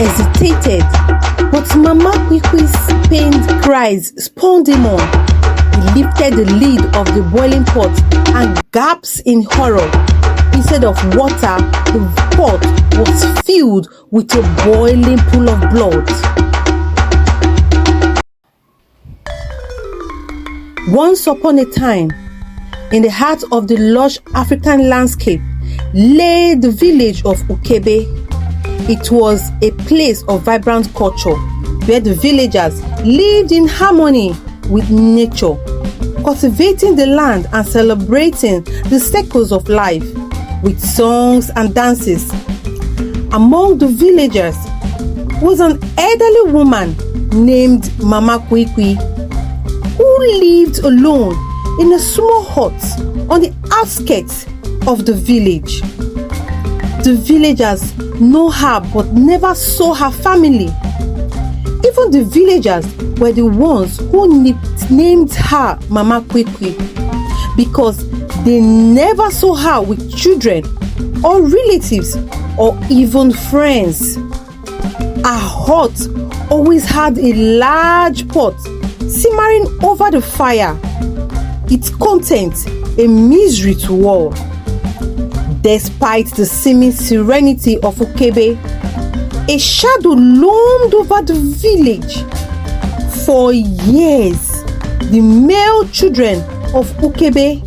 hesitated, but Mama Kwikwi's pained cries spurred him on. He lifted the lid of the boiling pot and gasped in horror. Instead of water, the pot was filled with a boiling pool of blood. Once upon a time, in the heart of the lush African landscape, lay the village of Ukebe. It was a place of vibrant culture where the villagers lived in harmony with nature, cultivating the land and celebrating the cycles of life with songs and dances. Among the villagers was an elderly woman named Mama Kwikwi, who lived alone in a small hut on the outskirts of the village. The villagers know her but never saw her family. Even the villagers were the ones who named her Mama Kwikwi because they never saw her with children or relatives or even friends. Her hut always had a large pot simmering over the fire, its contents a misery to all. Despite the seeming serenity of Ukebe, a shadow loomed over the village. For years, the male children of Ukebe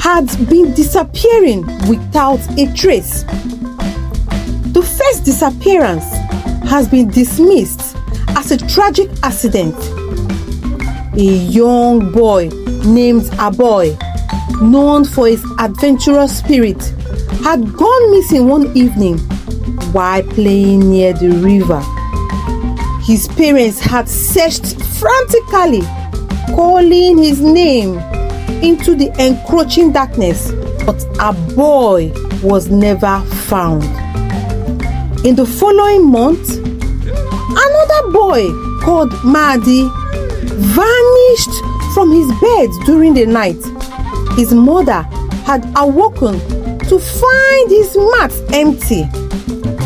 had been disappearing without a trace. The first disappearance has been dismissed as a tragic accident. A young boy named Aboy, known for his adventurous spirit, had gone missing one evening while playing near the river. His parents had searched frantically, calling his name into the encroaching darkness, but Aboy was never found. In the following month, another boy called Madi vanished from his bed during the night. His mother had awoken to find his mat empty,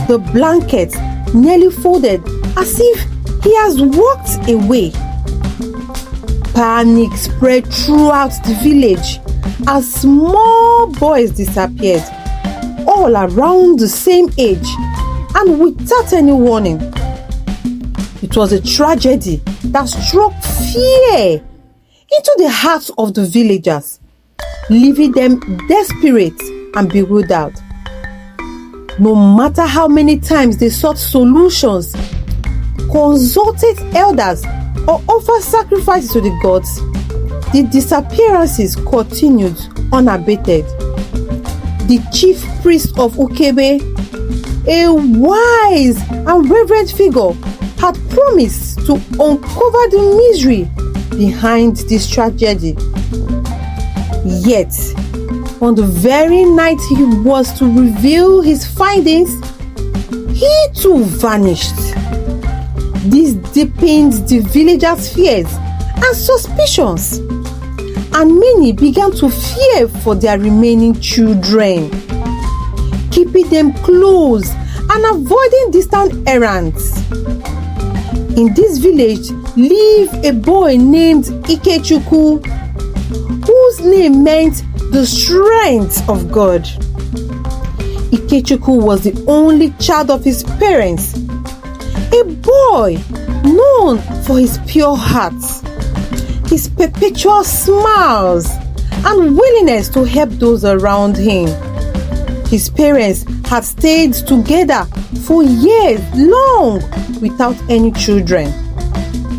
the blanket nearly folded as if he has walked away. Panic spread throughout the village as small boys disappeared, all around the same age and without any warning. It was a tragedy that struck fear into the hearts of the villagers, leaving them desperate and bewildered. No matter how many times they sought solutions, consulted elders, or offered sacrifices to the gods, the disappearances continued unabated. The chief priest of Ukebe, a wise and reverend figure, had promised to uncover the misery behind this tragedy. Yet, on the very night he was to reveal his findings, he too vanished. This deepened the villagers' fears and suspicions, and many began to fear for their remaining children, keeping them close and avoiding distant errands. In this village lived a boy named Ikechukwu, whose name meant the strength of God. Ikechukwu was the only child of his parents, a boy known for his pure heart, his perpetual smiles, and willingness to help those around him. His parents had stayed together for years long without any children,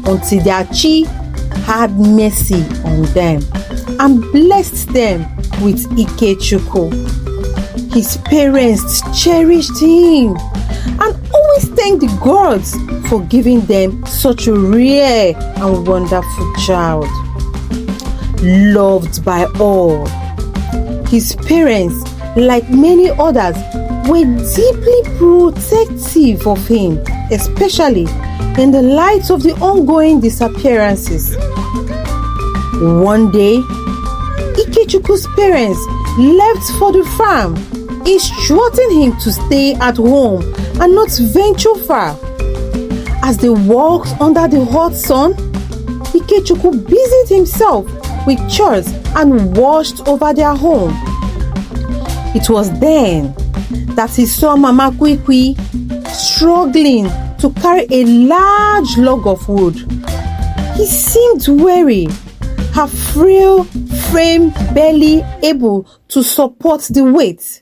until their chi had mercy on them and blessed them with Ikechukwu. His parents cherished him and always thanked the gods for giving them such a rare and wonderful child. Loved by all, his parents, like many others, were deeply protective of him, especially in the light of the ongoing disappearances. One day, Ikechukwu's parents left for the farm instructing him to stay at home and not venture far. As they walked under the hot sun, Ikechukwu busied himself with chores and watched over their home. It was then that he saw Mama Kwikwi struggling to carry a large log of wood. He seemed weary, her frail frame barely able to support the weight.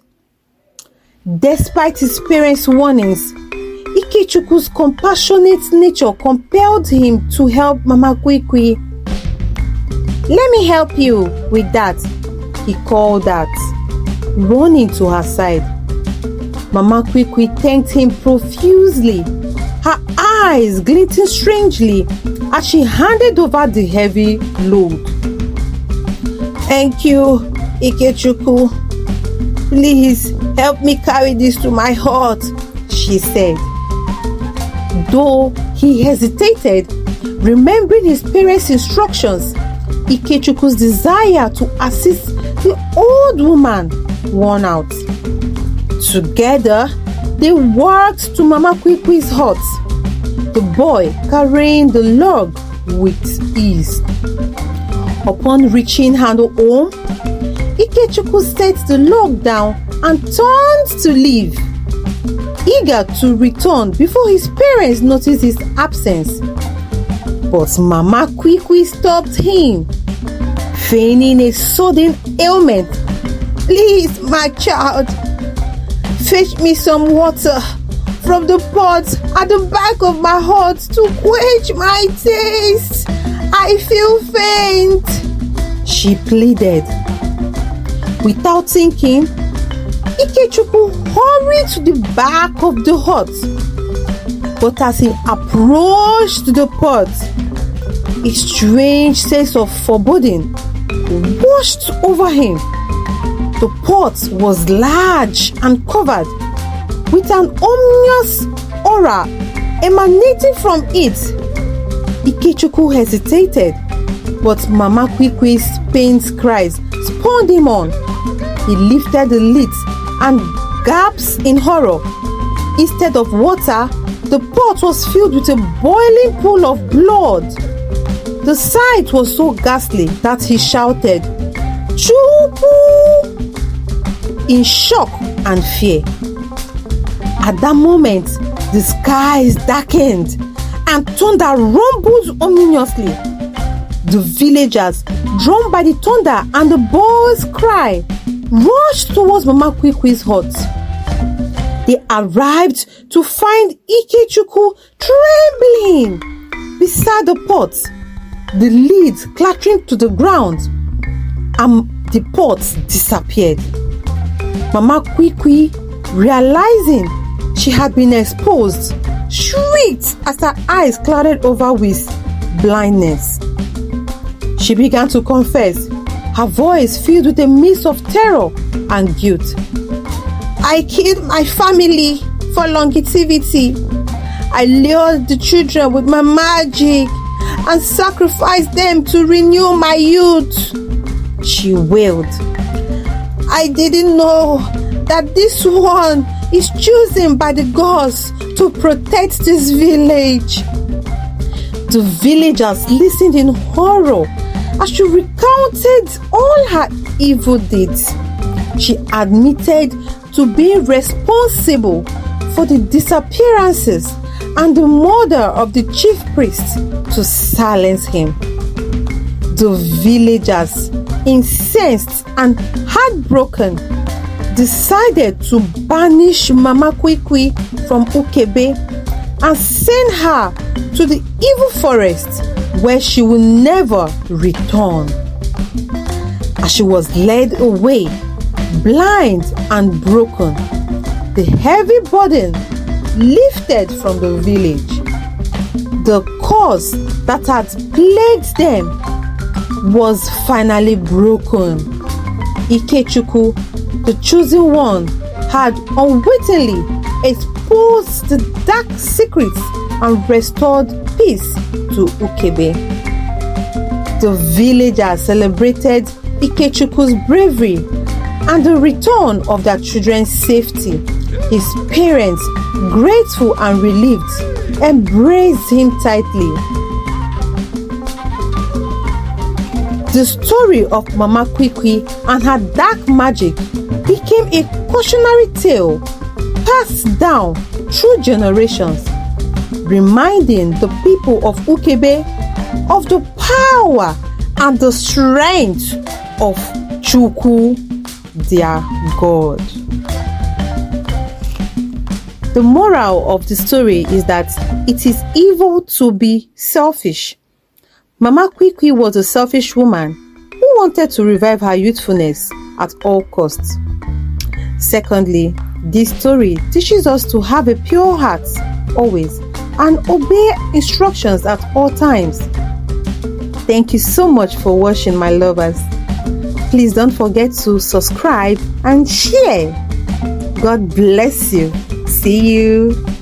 Despite his parents' warnings, Ikechukwu's compassionate nature compelled him to help Mama Kwikwi. "Let me help you with that," he called out, running to her side. Mama Kwikwi thanked him profusely, her eyes glinting strangely as she handed over the heavy load. "Thank you, Ikechukwu. Please help me carry this to my hut," she said. Though he hesitated, remembering his parents' instructions, Ikechukwu's desire to assist the old woman won out. Together, they walked to Mama Kwikwi's hut, the boy carrying the log with ease. Upon reaching her home, Ikechukwu set the log down and turned to leave, eager to return before his parents noticed his absence. But Mama Kwikwi stopped him, feigning a sudden ailment. "Please, my child, fetch me some water from the pot at the back of my hut to quench my thirst. I feel faint," she pleaded. Without thinking, Ikechukwu hurried to the back of the hut. But as he approached the pot, a strange sense of foreboding washed over him. The pot was large and covered with an ominous aura emanating from it. Ikechukwu hesitated, but Mama Kwikwi's pained cries spurred him on. He lifted the lids and gasped in horror. Instead of water, the pot was filled with a boiling pool of blood. The sight was so ghastly that he shouted, "Chukwu!" in shock and fear. At that moment, the skies darkened and thunder rumbled ominously. The villagers, drawn by the thunder and the boy's cry, rushed towards Mama Kwikwi's hut. They arrived to find Ikechukwu trembling beside the pot, the lid clattering to the ground, and the pot disappeared. Mama Kwikwi, realizing she had been exposed, shrieked as her eyes clouded over with blindness. She began to confess, her voice filled with a mix of terror and guilt. "I killed my family for longevity. I lured the children with my magic and sacrificed them to renew my youth," she wailed. "I didn't know that this one is chosen by the gods to protect this village." The villagers listened in horror as she recounted all her evil deeds. She admitted to being responsible for the disappearances and the murder of the chief priest to silence him. The villagers, incensed and heartbroken, decided to banish Mama Kwikwi from Ukebe and send her to the evil forest where she will never return. As she was led away, blind and broken, the heavy burden lifted from the village. The curse that had plagued them was finally broken. Ikechukwu, the chosen one, had unwittingly exposed the dark secrets and restored peace to Ukebe. The villagers celebrated Ikechukwu's bravery and the return of their children's safety, his parents, grateful and relieved, embraced him tightly. The story of Mama Kwikwi and her dark magic became a cautionary tale passed down through generations, reminding the people of Ukebe of the power and the strength of Chukwu, their God. The moral of the story is that it is evil to be selfish. Mama Kwikwi was a selfish woman who wanted to revive her youthfulness at all costs. Secondly, this story teaches us to have a pure heart always and obey instructions at all times. Thank you so much for watching, my lovers. Please don't forget to subscribe and share. God bless you. See you.